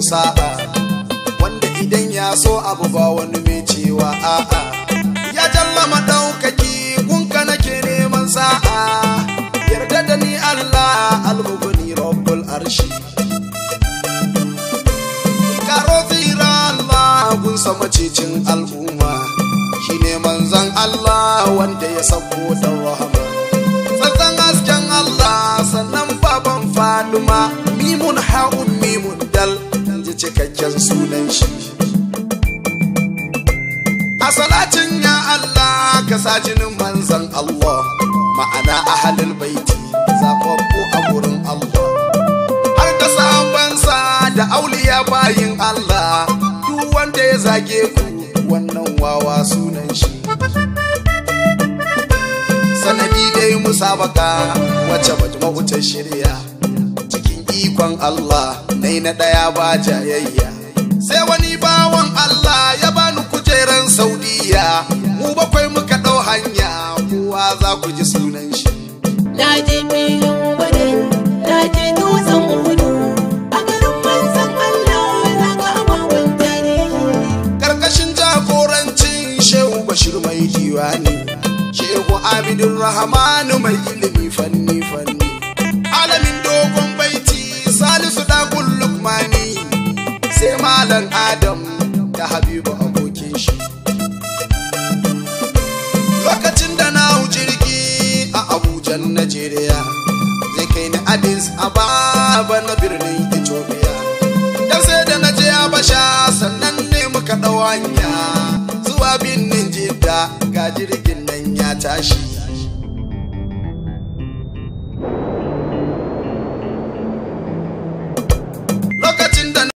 sa'a wanda idan ya so abu ba wani mai cewa a'a ya jalla madaukaki gunka nake neman sa'a yarda da ni Allah al-mughni rabbul arshi karo zira Allah gun sama cicin al'umma shine manzon Allah wanda ya sako da rahama sannan hasken Allah sannan baban Faduma mimun ha'un mimun dal cikakken sunan shi a salatin ya Allah ka sa jinin manzan Allah ma'ana ahlul baiti zababbu a gurin Allah har da sahabbansa da auliya bayin Allah duk wanda ya zage ku wannan wawa sunan shi sanadi dai musabaka wacce majma'u ta shirya ikon Allah nai na daya ba jayayya sai wani bawan Allah ya bani kujeran Saudiya mu bakwai muka dau hanya kowa za ku ji sunan shi naje filin bane naje dutsen hudu a garin manzon Allah na ga ababen tarihi karkashin jagorancin Shehu Bashir mai diwani Shehu Abidul Rahman mai ilimi fanni alamin dogon baiti Salisu da Lukmani sai Malam Adam da Habibu abokin shi lokacin da na hau jirgi a Abuja Najeriya zai kai ni Addis Ababa na birnin Ethiopia dan sai da na je Habasha sannan ne muka dau hanya zuwa birnin Jidda ga jirgin nan ya tashi